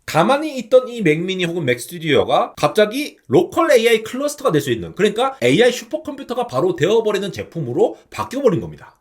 가만히 있던 이 맥미니 혹은 맥스튜디오가 갑자기 로컬 AI 클러스터가 될 수 있는, 그러니까 AI 슈퍼컴퓨터가 바로 되어버리는 제품으로 바뀌어버린 겁니다.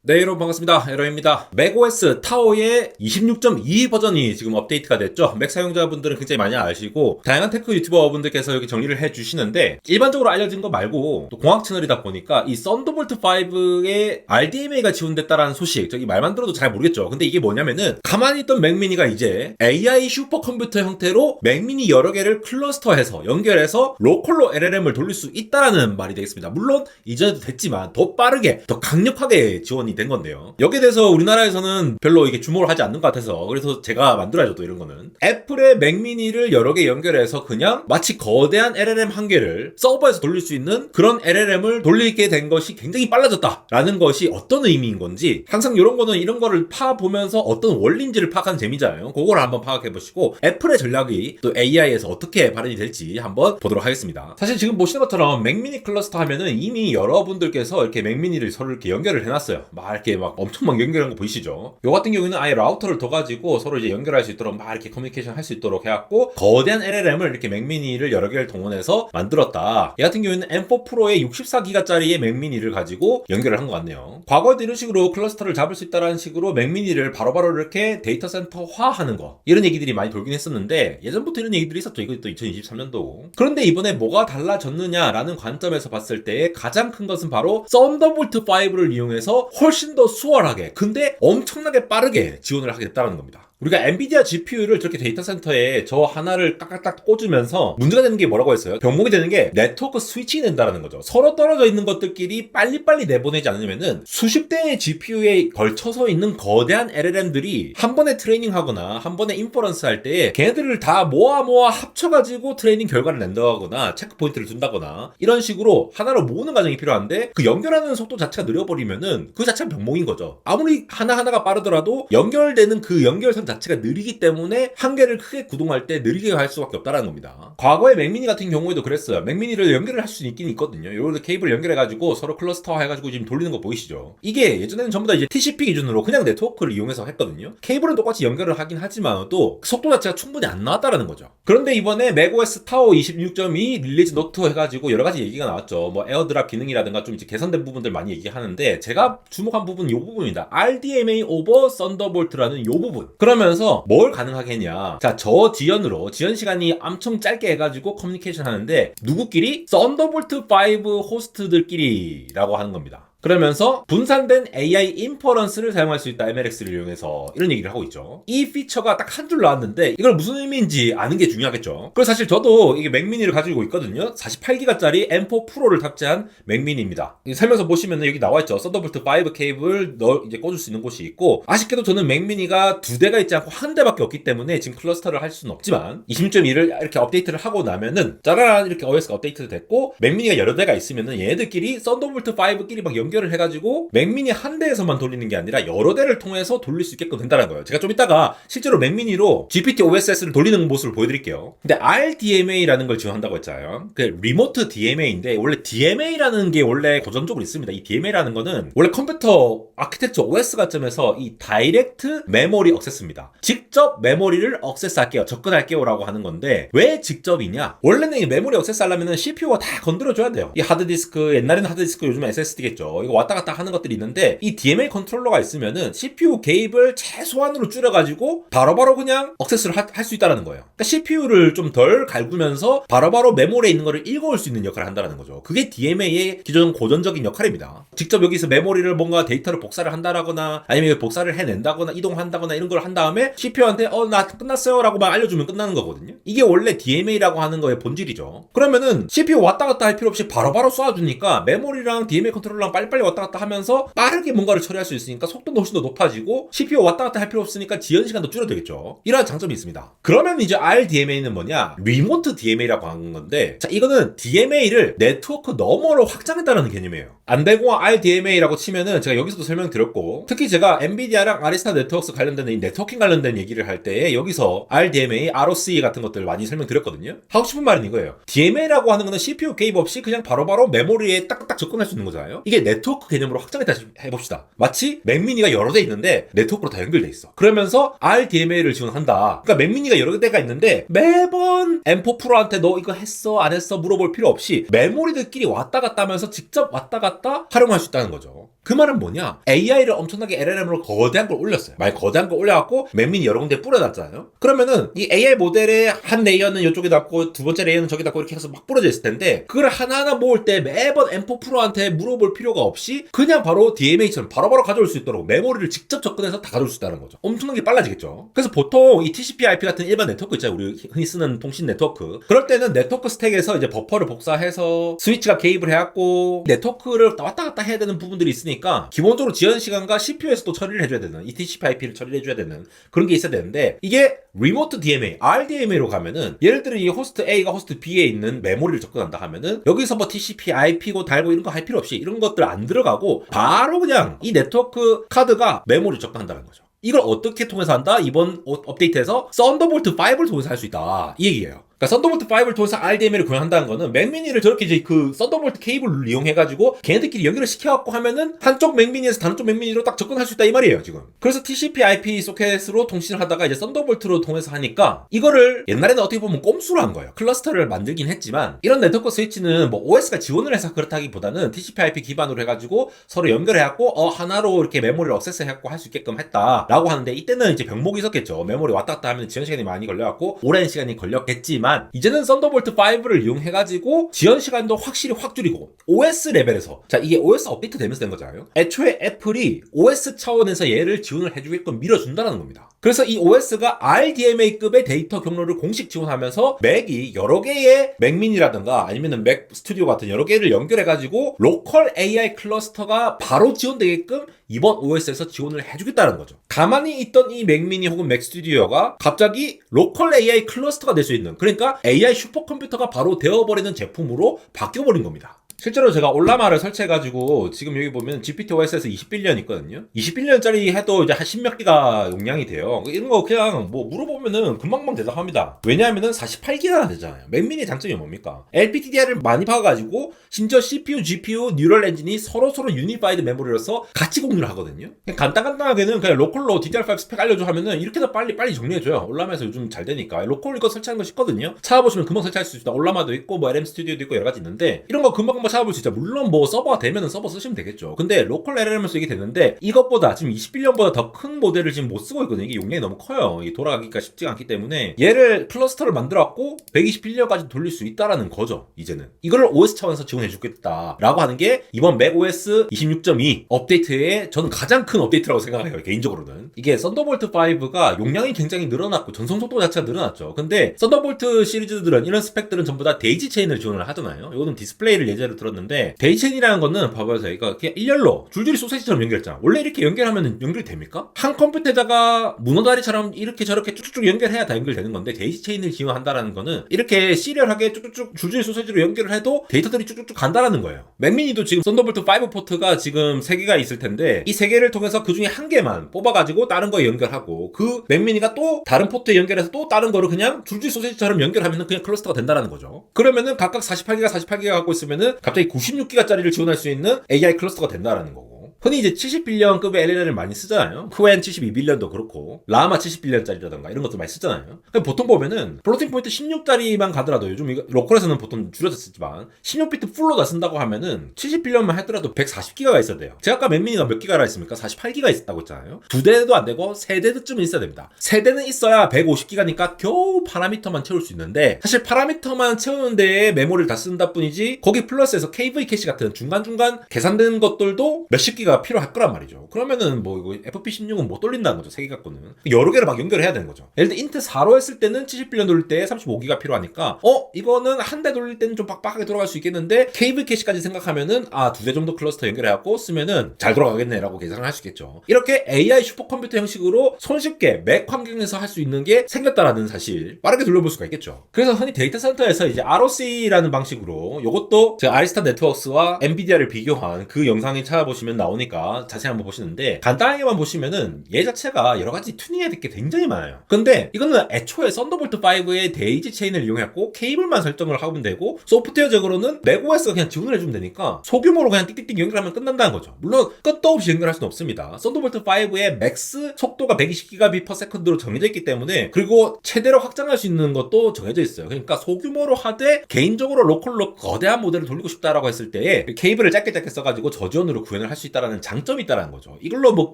네, 여러분 반갑습니다. 에러입니다. 맥OS 타오의 26.2 버전이 지금 업데이트가 됐죠. 맥 사용자분들은 굉장히 많이 아시고 다양한 테크 유튜버분들께서 여기 정리를 해주시는데, 일반적으로 알려진 거 말고 또 공학 채널이다 보니까 이 썬더볼트 5의 RDMA가 지원됐다라는 소식, 저기 말만 들어도 잘 모르겠죠. 근데 이게 뭐냐면은 가만히 있던 맥미니가 이제 AI 슈퍼컴퓨터 형태로 맥미니 여러 개를 클러스터해서 연결해서 로컬로 LLM을 돌릴 수 있다라는 말이 되겠습니다. 물론 이전에도 됐지만 더 빠르게, 더 강력하게 지원이 된 건데요. 여기에 대해서 우리나라에서는 별로 이게 주목을 하지 않는 것 같아서, 그래서 제가 만들어야죠, 또 이런 거는. 애플의 맥미니를 여러 개 연결해서 그냥 마치 거대한 LLM 한 개를 서버에서 돌릴 수 있는 그런 LLM을 돌리게 된 것이 굉장히 빨라졌다라는 것이 어떤 의미인 건지, 항상 이런 거는 이런 거를 파보면서 어떤 원리인지를 파악하는 재미잖아요. 그걸 한번 파악해 보시고 애플의 전략이 또 AI에서 어떻게 발현이 될지 한번 보도록 하겠습니다. 사실 지금 보시는 것처럼 맥미니 클러스터 하면은 이미 여러분들께서 이렇게 맥미니를 서로 이렇게 연결을 해놨어요. 이렇게 막 엄청 막 연결한 거 보이시죠? 요 같은 경우에는 아예 라우터를 더 가지고 서로 이제 연결할 수 있도록 막 이렇게 커뮤니케이션 할 수 있도록 해갖고 거대한 LLM을 이렇게 맥미니를 여러 개를 동원해서 만들었다. 이 같은 경우에는 M4 프로의 64기가짜리의 맥미니를 가지고 연결을 한 것 같네요. 과거에도 이런 식으로 클러스터를 잡을 수 있다는 식으로 맥미니를 바로바로 이렇게 데이터 센터화 하는 거, 이런 얘기들이 많이 돌긴 했었는데, 예전부터 이런 얘기들이 있었죠. 이것도 2023년도. 그런데 이번에 뭐가 달라졌느냐라는 관점에서 봤을 때 가장 큰 것은 바로 썬더볼트 5를 이용해서 훨씬 더 수월하게, 근데 엄청나게 빠르게 지원을 하게 됐다는 겁니다. 우리가 엔비디아 GPU를 저렇게 데이터 센터에 저 하나를 깍깍딱 꽂으면서 문제가 되는 게 뭐라고 했어요? 병목이 되는 게 네트워크 스위칭이 된다는 거죠. 서로 떨어져 있는 것들끼리 빨리빨리 내보내지 않으면은 수십 대의 GPU에 걸쳐서 있는 거대한 LLM들이 한 번에 트레이닝 하거나 한 번에 인퍼런스 할 때 걔네들을 다 모아 합쳐가지고 트레이닝 결과를 낸다거나 체크 포인트를 둔다거나 이런 식으로 하나로 모으는 과정이 필요한데, 그 연결하는 속도 자체가 느려버리면은 그 자체가 병목인 거죠. 아무리 하나하나가 빠르더라도 연결되는 그 연결선 자체가 느리기 때문에 한 개를 크게 구동할 때 느리게 할 수밖에 없다는 겁니다. 과거에 맥미니 같은 경우에도 그랬어요. 맥미니를 연결을 할 수 있긴 있거든요. 이렇게 케이블 연결해가지고 서로 클러스터 해가지고 지금 돌리는 거 보이시죠? 이게 예전에는 전부 다 이제 TCP 기준으로 그냥 네트워크를 이용해서 했거든요. 케이블은 똑같이 연결을 하긴 하지만 또 속도 자체가 충분히 안 나왔다는 거죠. 그런데 이번에 맥OS 타오 26.2 릴리즈 노트 해가지고 여러 가지 얘기가 나왔죠. 뭐 에어드랍 기능이라든가 좀 이제 개선된 부분들 많이 얘기하는데, 제가 주목한 부분은 이 부분입니다. RDMA 오버 썬더볼트라는 이 부분. 그러면서 뭘 가능하게 했냐? 자, 저 지연 시간이 엄청 짧게 해가지고 커뮤니케이션 하는데 누구끼리? 썬더볼트 5 호스트들끼리라고 하는 겁니다. 그러면서 분산된 AI 인퍼런스를 사용할 수 있다, MLX를 이용해서, 이런 얘기를 하고 있죠. 이 피처가 딱 한 줄 나왔는데 이걸 무슨 의미인지 아는 게 중요하겠죠. 그래서 사실 저도 이게 맥미니를 가지고 있거든요. 48기가짜리 M4 프로를 탑재한 맥미니입니다. 설명서 보시면 여기 나와있죠. 썬더볼트 5 케이블 이제 꽂을 수 있는 곳이 있고, 아쉽게도 저는 맥미니가 두 대가 있지 않고 한 대밖에 없기 때문에 지금 클러스터를 할 수는 없지만 26.2를 이렇게 업데이트를 하고 나면은 짜라란 이렇게 OS가 업데이트 됐고 맥미니가 여러 대가 있으면은 얘네들끼리 썬더볼트 5끼리 막 연결을 해가지고 맥미니 한 대에서만 돌리는 게 아니라 여러 대를 통해서 돌릴 수 있게끔 된다는 거예요. 제가 좀 이따가 실제로 맥미니로 GPT-OSS를 돌리는 모습을 보여드릴게요. 근데 RDMA라는 걸 지원한다고 했잖아요. 그 리모트 DMA인데, 원래 DMA라는 게 원래 고전적으로 있습니다. 이 DMA라는 거는 원래 컴퓨터 아키텍처 OS 관점에서 이 다이렉트 메모리 억세스입니다. 직접 메모리를 억세스할게요, 접근할게요 라고 하는 건데, 왜 직접이냐? 원래는 이 메모리 억세스 하려면 CPU가 다 건드려줘야 돼요. 이 하드디스크, 옛날에는 하드디스크, 요즘은 SSD겠죠. 이거 왔다 갔다 하는 것들이 있는데, 이 DMA 컨트롤러가 있으면은 CPU 개입을 최소한으로 줄여가지고 바로바로 그냥 억세스를 할 수 있다는 거예요. 그러니까 CPU를 좀 덜 갈구면서 바로바로 메모리에 있는 거를 읽어올 수 있는 역할을 한다는 거죠. 그게 DMA의 기존 고전적인 역할입니다. 직접 여기서 메모리를 뭔가 데이터를 복사를 한다거나 아니면 복사를 해낸다거나 이동한다거나 이런 걸 한 다음에 CPU한테 나 끝났어요 라고 막 알려주면 끝나는 거거든요. 이게 원래 DMA라고 하는 거의 본질이죠. 그러면은 CPU 왔다 갔다 할 필요 없이 바로바로 쏴주니까 메모리랑 DMA 컨트롤러랑 빨리빨리 왔다 갔다 하면서 빠르게 뭔가를 처리할 수 있으니까 속도도 훨씬 더 높아지고 CPU 왔다 갔다 할 필요 없으니까 지연 시간도 줄어들겠죠. 이러한 장점이 있습니다. 그러면 이제 RDMA는 뭐냐? 리모트 DMA라고 하는 건데, 자, 이거는 DMA를 네트워크 너머로 확장했다는 개념이에요. 안대공학 RDMA라고 치면은 제가 여기서도 설명드렸고, 특히 제가 엔비디아랑 아리스타 네트워크스 관련된 이 네트워킹 관련된 얘기를 할 때 여기서 RDMA, ROC 같은 것들 많이 설명드렸거든요. 하고 싶은 말은 이거예요. DMA라고 하는 거는 CPU 개입 없이 그냥 바로바로 메모리에 딱딱 접근할 수 있는 거잖아요. 이게 네트워크 개념으로 확장해 다시 해봅시다. 마치 맥미니가 여러 대 있는데 네트워크로 다 연결돼 있어. 그러면서 RDMA를 지원한다. 그러니까 맥미니가 여러 대가 있는데 매번 M4 프로한테 너 이거 했어 안 했어 물어볼 필요 없이 메모리들끼리 왔다 갔다 하면서 직접 왔다 갔다 활용할 수 있다는 거죠. 그 말은 뭐냐? AI를 엄청나게 LLM으로 거대한 걸 올렸어요. 만약 거대한 걸 올려갖고 맥미니 여러 군데 뿌려놨잖아요. 그러면은 이 AI 모델의 한 레이어는 이쪽에 놨고 두 번째 레이어는 저기 놨고 이렇게 해서 막 뿌려져 있을 텐데 그걸 하나하나 모을 때 매번 M4 프로한테 물어볼 필요가 없이 그냥 바로 DMA처럼 바로바로 가져올 수 있도록 메모리를 직접 접근해서 다 가져올 수 있다는 거죠. 엄청나게 빨라지겠죠. 그래서 보통 이 TCP/IP 같은 일반 네트워크 있잖아요. 우리 흔히 쓰는 통신 네트워크. 그럴 때는 네트워크 스택에서 이제 버퍼를 복사해서 스위치가 개입을 해갖고 네트워크를 왔다 갔다 해야 되는 부분들이 있으니까 기본적으로 지연 시간과 CPU에서도 처리를 해줘야 되는 이 TCP/IP를 처리를 해줘야 되는 그런 게 있어야 되는데 이게 리모트 DMA, RDMA로 가면은 예를 들어 이 호스트 A가 호스트 B에 있는 메모리를 접근한다 하면은 여기서 뭐 TCP/IP고 달고 이런 거 할 필요 없이 이런 것들 안 들어가고 바로 그냥 이 네트워크 카드가 메모리 접근한다는 거죠. 이걸 어떻게 통해서 한다? 이번 업데이트에서 썬더볼트 5를 통해서 할 수 있다. 이 얘기예요. 그러니까 썬더볼트 5를 통해서 RDMA를 구현한다는 거는 맥미니를 저렇게 이제 그 썬더볼트 케이블을 이용해가지고 걔네들끼리 연결을 시켜갖고 하면은 한쪽 맥미니에서 다른 쪽 맥미니로 딱 접근할 수 있다 이 말이에요 지금. 그래서 TCP/IP 소켓으로 통신을 하다가 이제 썬더볼트로 통해서 하니까 이거를 옛날에는 어떻게 보면 꼼수로 한 거예요. 클러스터를 만들긴 했지만 이런 네트워크 스위치는 뭐 OS가 지원을 해서 그렇다기보다는 TCP/IP 기반으로 해가지고 서로 연결해갖고 하나로 이렇게 메모리를 액세스해갖고 할 수 있게끔 했다라고 하는데 이때는 이제 병목이 있었겠죠. 메모리 왔다 갔다 하면 지연 시간이 많이 걸려갖고 오랜 시간이 걸렸겠지만 이제는 썬더볼트 5를 이용해가지고 지연 시간도 확실히 확 줄이고 OS 레벨에서 자 이게 OS 업데이트 되면서 된 거잖아요. 애초에 애플이 OS 차원에서 얘를 지원을 해주게끔 밀어준다는 겁니다. 그래서 이 OS가 RDMA급의 데이터 경로를 공식 지원하면서 맥이 여러 개의 맥미니라든가 아니면은 맥 스튜디오 같은 여러 개를 연결해가지고 로컬 AI 클러스터가 바로 지원되게끔 이번 OS에서 지원을 해주겠다는 거죠. 가만히 있던 이 맥미니 혹은 맥 스튜디오가 갑자기 로컬 AI 클러스터가 될 수 있는 그러니까 AI 슈퍼컴퓨터가 바로 되어버리는 제품으로 바뀌어버린 겁니다. 실제로 제가 올라마를 설치해가지고 지금 여기 보면 GPT-OS에서 20빌리언 있거든요. 20빌리언짜리 해도 이제 한 10몇 기가 용량이 돼요. 이런 거 그냥 뭐 물어보면은 금방금방 대답합니다. 왜냐하면은 48기가나 되잖아요. 맥미니의 장점이 뭡니까? LPDDR을 많이 박아가지고 심지어 CPU, GPU, 뉴럴 엔진이 서로서로 유니파이드 메모리로서 같이 공유를 하거든요. 그냥 간단하게는 그냥 로컬로 DDR5 스펙 알려줘 하면은 이렇게 더 빨리 정리해줘요. 올라마에서 요즘 잘 되니까. 로컬 이거 설치하는 거 쉽거든요. 찾아보시면 금방 설치할 수 있다. 올라마도 있고 뭐 LM 스튜디오도 있고 여러 가지 있는데 이런 거 금방 찾아볼 수 있죠. 물론 뭐 서버가 되면은 서버 쓰시면 되겠죠. 근데 로컬 LLM을 쓰게 되는데 이것보다 지금 20빌리언보다 더 큰 모델을 지금 못 쓰고 있거든요. 이게 용량이 너무 커요. 이게 돌아가기가 쉽지가 않기 때문에 얘를 클러스터를 만들어갖고 120빌리언까지 돌릴 수 있다라는 거죠. 이제는 이거를 OS 차원에서 지원해 주겠다라고 하는 게 이번 맥OS 26.2 업데이트의 저는 가장 큰 업데이트라고 생각해요. 개인적으로는 이게 썬더볼트 5가 용량이 굉장히 늘어났고 전송 속도 자체가 늘어났죠. 근데 썬더볼트 시리즈들은 이런 스펙들은 전부 다 데이지 체인을 지원을 하잖아요. 이거는 디스플레이를 예제로 들었는데 데이체인이라는 거는 봐봐요. 이거 그냥 일렬로 줄줄이 소세지처럼 연결했잖아. 원래 이렇게 연결하면 연결이 됩니까? 한 컴퓨터에다가 문어다리처럼 이렇게 저렇게 쭉쭉 연결해야 다 연결되는 건데 데이체인을 지원한다라는 거는 이렇게 시리얼하게 쭉쭉 줄줄이 소세지로 연결을 해도 데이터들이 쭉쭉 간다라는 거예요. 맥미니도 지금 썬더볼트 5 포트가 지금 3개가 있을 텐데 이 3개를 통해서 그 중에 한 개만 뽑아가지고 다른 거에 연결하고 그 맥미니가 또 다른 포트에 연결해서 또 다른 거를 그냥 줄줄이 소세지처럼 연결하면 그냥 클러스터가 된다라는 거죠. 그러면은 각각 48기가 갖고 있으면은 갑자기 96기가짜리를 지원할 수 있는 AI 클러스터가 된다라는 거고. 흔히 이제 70빌리언급의 LLM을 많이 쓰잖아요. 쿠엔 72빌리언도 그렇고 라마 70빌리언짜리라던가 이런 것도 많이 쓰잖아요. 보통 보면은 플로팅 포인트 16짜리만 가더라도 요즘 이거 로컬에서는 보통 줄여졌지만 16비트 풀로 다 쓴다고 하면은 70빌리언만 하더라도 140기가가 있어야 돼요. 제가 아까 맥미니가 몇 기가라 했습니까? 48기가 있었다고 했잖아요. 2대도 안 되고 3대쯤은 있어야 됩니다. 3대는 있어야 150기가니까 겨우 파라미터만 채울 수 있는데 사실 파라미터만 채우는 데에 메모리를 다 쓴다 뿐이지 거기 플러스에서 KV 캐시 같은 중간중간 계산된 것들도 몇십 기가 필요할 거란 말이죠. 그러면은 뭐 이거 FP16은 못 돌린다는 거죠. 3개 갖고는. 여러 개를 막 연결해야 되는 거죠. 예를 들어 인트 4로 했을 때는 70빌리언 돌릴 때 35기가 필요하니까 이거는 한 대 돌릴 때는 좀 빡빡하게 돌아갈 수 있겠는데 KV 캐시까지 생각하면은 2대 정도 클러스터 연결해갖고 쓰면은 잘 돌아가겠네라고 계산을 할 수 있겠죠. 이렇게 AI 슈퍼컴퓨터 형식으로 손쉽게 맥 환경에서 할 수 있는 게 생겼다라는 사실 빠르게 돌려볼 수가 있겠죠. 그래서 흔히 데이터 센터에서 이제 ROC라는 방식으로 이것도 제가 아리스타 네트워크스와 엔비디아를 비교한 그 영상을 찾아보시면 나오는 나오니까 자세히 한번 보시는데, 간단하게만 보시면은 얘 자체가 여러 가지 튜닝해야 될 게 굉장히 많아요. 근데 이거는 애초에 썬더볼트 5의 데이지 체인을 이용했고 케이블만 설정을 하면 되고, 소프트웨어적으로는 맥OS가 그냥 지원을 해주면 되니까 소규모로 그냥 띡띡띡 연결하면 끝난다는 거죠. 물론 끝도 없이 연결할 수는 없습니다. 썬더볼트 5의 맥스 속도가 120Gbps로 정해져 있기 때문에, 그리고 최대로 확장할 수 있는 것도 정해져 있어요. 그러니까 소규모로 하되 개인적으로 로컬로 거대한 모델을 돌리고 싶다라고 했을 때에 케이블을 짧게 써가지고 저지원으로 구현을 할 수 있다는 장점이 있다는 거죠. 이걸로 뭐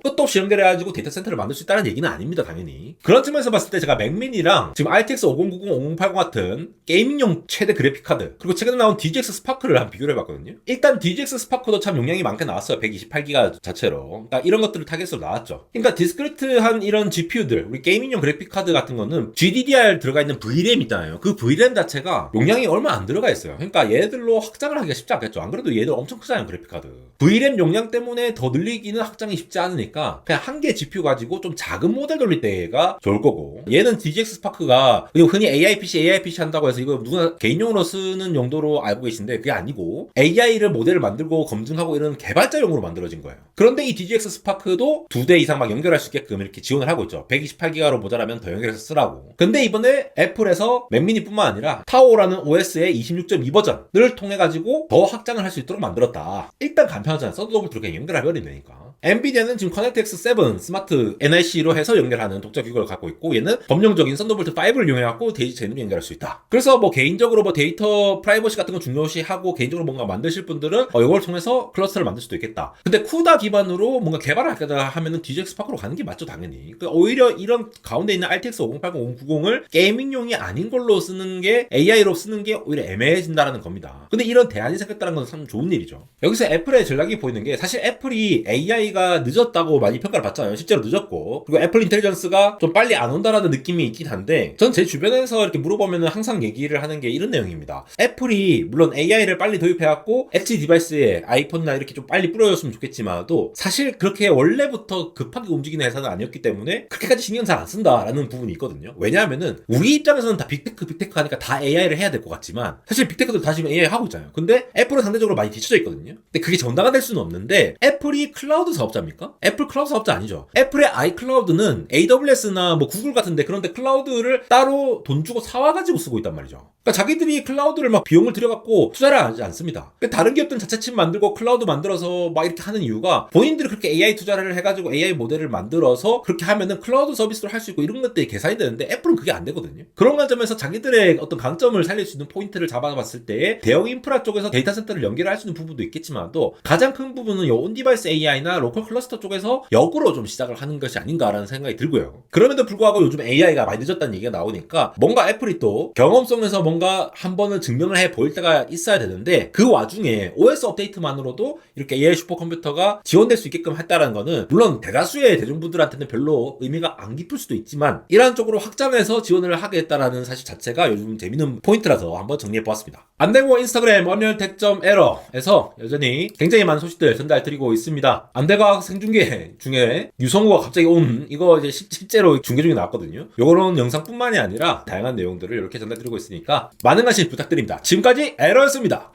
끝도 없이 연결해가지고 데이터 센터를 만들 수 있다는 얘기는 아닙니다, 당연히. 그런 측면에서 봤을 때 제가 맥미니랑 지금 RTX 5090, 5080 같은 게이밍용 최대 그래픽 카드, 그리고 최근에 나온 DGX 스파크를 한번 비교를 해봤거든요. 일단 DGX 스파크도 참 용량이 많게 나왔어요. 128GB 자체로. 그러니까 이런 것들을 타겟으로 나왔죠. 그러니까 디스크리트한 이런 GPU들, 우리 게이밍용 그래픽 카드 같은 거는 GDDR 들어가 있는 VRAM 있잖아요. 그 VRAM 자체가 용량이 얼마 안 들어가 있어요. 그러니까 얘들로 확장을 하기가 쉽지 않겠죠. 안 그래도 얘들 엄청 크잖아요, 그래픽 카드. VRAM 용량 때문에 더 늘리기는 확장이 쉽지 않으니까 그냥 한 개 GPU 가지고 좀 작은 모델 돌릴 때가 좋을 거고, 얘는 DGX 스파크가 흔히 AI PC 한다고 해서 이거 누가 개인용으로 쓰는 용도로 알고 계신데, 그게 아니고 AI를 모델을 만들고 검증하고 이런 개발자용으로 만들어진 거예요. 그런데 이 DGX 스파크도 2대 이상 막 연결할 수 있게끔 이렇게 지원을 하고 있죠. 128GB로 모자라면 더 연결해서 쓰라고. 근데 이번에 애플에서 맥미니뿐만 아니라 타오라는 OS의 26.2 버전을 통해 가지고 더 확장을 할 수 있도록 만들었다. 일단 간편하잖아. 썬더볼트로 그냥 연결해버리면 되니까. 엔비디아는 지금 커넥트X 7 스마트 NIC로 해서 연결하는 독자 규격을 갖고 있고, 얘는 범용적인 썬더볼트 5를 이용해갖고 데이지 체인으로 연결할 수 있다. 그래서 뭐 개인적으로 뭐 데이터 프라이버시 같은 거 중요시하고 개인적으로 뭔가 만드실 분들은 이걸 통해서 클러스터를 만들 수도 있겠다. 근데 쿠다 기반으로 뭔가 개발을 하겠다 하면은 DGX 스파크로 가는 게 맞죠, 당연히. 그러니까 오히려 이런 가운데 있는 RTX 5080, 5090을 게이밍용이 아닌 걸로 쓰는 게, AI로 쓰는 게 오히려 애매해진다라는 겁니다. 근데 이런 대안이 생겼다는 건 참 좋은 일이죠. 여기서 애플의 전략이 보이는 게, 사실 애플이 AI가 늦었다고 많이 평가를 받잖아요. 실제로 늦었고, 그리고 애플 인텔리전스가 좀 빨리 안 온다라는 느낌이 있긴 한데, 전 제 주변에서 이렇게 물어보면 항상 얘기를 하는 게 이런 내용입니다. 애플이 물론 AI를 빨리 도입해갖고 엣지 디바이스에 아이폰이나 이렇게 좀 빨리 뿌려줬으면 좋겠지만도, 사실 그렇게 원래부터 급하게 움직이는 회사는 아니었기 때문에 그렇게까지 신경 잘 안 쓴다라는 부분이 있거든요. 왜냐하면은 우리 입장에서는 다 빅테크 하니까 다 AI를 해야 될 것 같지만, 사실 빅테크도 다 지금 AI 하고 있잖아요. 근데 애플은 상대적으로 많이 뒤쳐져 있거든요. 근데 그게 정당화 될 수는 없는데, 애플이 클라우드 사업자입니까? 애플 클라우드 사업자 아니죠. 애플의 아이클라우드는 AWS나 뭐 구글 같은데, 그런데 클라우드를 따로 돈 주고 사와가지고 쓰고 있단 말이죠. 그러니까 자기들이 클라우드를 막 비용을 들여갖고 투자를 하지 않습니다. 그러니까 다른 기업들은 자체칩 만들고 클라우드 만들어서 막 이렇게 하는 이유가, 본인들이 그렇게 AI 투자를 해가지고 AI 모델을 만들어서 그렇게 하면은 클라우드 서비스를 할 수 있고 이런 것들이 계산이 되는데, 애플은 그게 안 되거든요. 그런 관점에서 자기들의 어떤 강점을 살릴 수 있는 포인트를 잡아봤을 때, 대형 인프라 쪽에서 데이터 센터를 연결할 수 있는 부분도 있겠지만도, 가장 큰 부분은 요 온디바이스 AI나 로컬 클러스터 쪽에서 역으로 좀 시작을 하는 것이 아닌가라는 생각이 들고요. 그럼에도 불구하고 요즘 AI가 많이 늦었다는 얘기가 나오니까, 뭔가 애플이 또 경험성에서 뭔가 한 번은 증명을 해 보일 때가 있어야 되는데, 그 와중에 OS 업데이트만으로도 이렇게 AI 슈퍼컴퓨터가 지원될 수 있게끔 했다는 거는, 물론 대다수의 대중분들한테는 별로 의미가 안 깊을 수도 있지만, 이러한 쪽으로 확장해서 지원을 하겠다라는 사실 자체가 요즘 재밌는 포인트라서 한번 정리해보았습니다. 안되고 인스타그램 언리얼.ero에서 여전히 굉장히 많은 소식들 전달드리고 있습니다. 안대과학 생중계 중에 유성우가 갑자기 온, 이거 이제 실제로 중계 중에 나왔거든요. 요거는 영상뿐만이 아니라 다양한 내용들을 이렇게 전달드리고 있으니까 많은 관심 부탁드립니다. 지금까지 에러였습니다.